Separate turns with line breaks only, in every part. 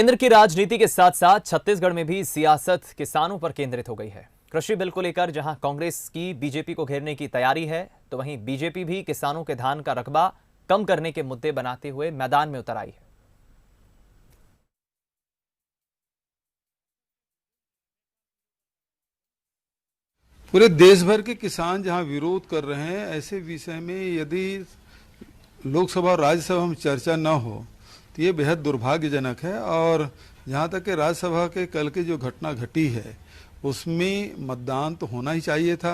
केंद्र की राजनीति के साथ साथ छत्तीसगढ़ में भी सियासत किसानों पर केंद्रित हो गई है। कृषि बिल को लेकर जहां कांग्रेस की बीजेपी को घेरने की तैयारी है, तो वहीं बीजेपी भी किसानों के धान का रकबा कम करने के मुद्दे बनाते हुए मैदान में उतर आई है।
पूरे देश भर के किसान जहां विरोध कर रहे हैं, ऐसे विषय में यदि लोकसभा और राज्यसभा में चर्चा न हो तो ये बेहद दुर्भाग्यजनक है। और जहां तक कि राज्यसभा के कल की जो घटना घटी है उसमें मतदान तो होना ही चाहिए था,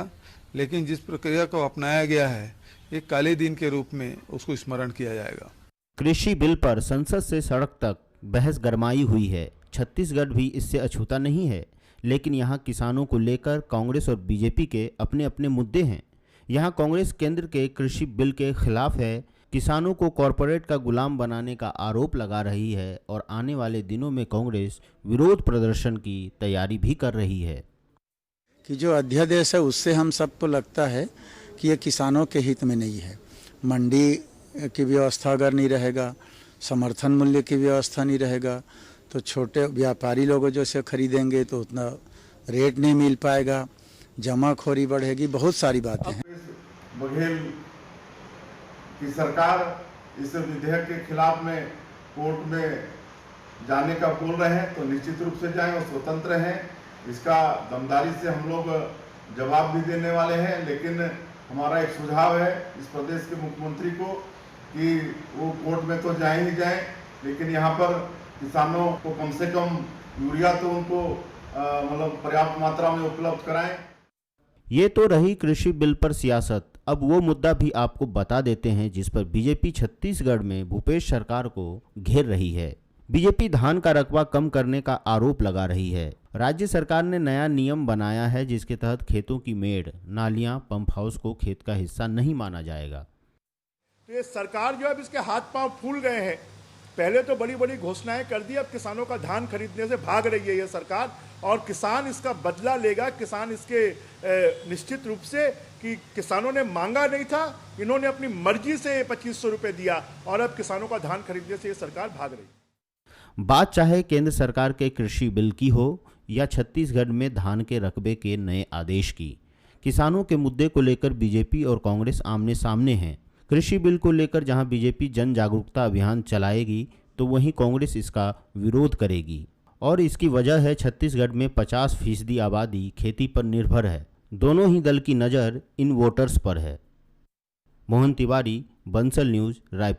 लेकिन जिस प्रक्रिया को अपनाया गया है एक काले दिन के रूप में उसको स्मरण किया जाएगा।
कृषि बिल पर संसद से सड़क तक बहस गरमाई हुई है। छत्तीसगढ़ भी इससे अछूता नहीं है, लेकिन यहाँ किसानों को लेकर कांग्रेस और बीजेपी के अपने अपने मुद्दे हैं। यहाँ कांग्रेस केंद्र के कृषि बिल के खिलाफ है, किसानों को कॉरपोरेट का गुलाम बनाने का आरोप लगा रही है और आने वाले दिनों में कांग्रेस विरोध प्रदर्शन की तैयारी भी कर रही है।
कि जो अध्यादेश है उससे हम सबको लगता है कि ये किसानों के हित में नहीं है। मंडी की व्यवस्था अगर नहीं रहेगा, समर्थन मूल्य की व्यवस्था नहीं रहेगा, तो छोटे व्यापारी लोग जो इसे खरीदेंगे तो उतना रेट नहीं मिल पाएगा, जमाखोरी बढ़ेगी, बहुत सारी बातें हैं।
बघेल की सरकार इस विधेयक के खिलाफ में कोर्ट में जाने का बोल रहे हैं, तो निश्चित रूप से जाएं और स्वतंत्र हैं। इसका दमदारी से हम लोग जवाब भी देने वाले हैं, लेकिन हमारा एक सुझाव है इस प्रदेश के मुख्यमंत्री को कि वो कोर्ट में तो जाए ही जाएं, लेकिन यहाँ पर किसानों को कम से कम यूरिया तो उनको मतलब पर्याप्त मात्रा में उपलब्ध कराएं।
ये तो रही कृषि बिल पर सियासत। अब वो मुद्दा भी आपको बता देते हैं जिस पर बीजेपी छत्तीसगढ़ में भूपेश सरकार को घेर रही है। बीजेपी धान का रकबा कम करने का आरोप लगा रही है। राज्य सरकार ने नया नियम बनाया है जिसके तहत खेतों की मेड़, नालियां, पंप हाउस को खेत का हिस्सा नहीं माना जाएगा।
तो ये सरकार जो है इसके हाथ पांव फूल गए हैं। पहले तो बड़ी बड़ी घोषणाएं कर दी, अब किसानों का धान खरीदने से भाग रही है ये सरकार, और किसान इसका बदला लेगा। किसान इसके निश्चित रूप से कि किसानों ने मांगा नहीं था, इन्होंने अपनी मर्जी से 2500 रुपए दिया और अब किसानों का धान खरीदने से ये सरकार भाग रही है।
बात चाहे केंद्र सरकार के कृषि बिल की हो या छत्तीसगढ़ में धान के रकबे के नए आदेश की, किसानों के मुद्दे को लेकर बीजेपी और कांग्रेस आमने सामने हैं। कृषि बिल को लेकर जहां बीजेपी जन जागरूकता अभियान चलाएगी तो वहीं कांग्रेस इसका विरोध करेगी, और इसकी वजह है छत्तीसगढ़ में 50% आबादी खेती पर निर्भर है। दोनों ही दल की नज़र इन वोटर्स पर है। मोहन तिवारी, बंसल न्यूज़, रायपुर।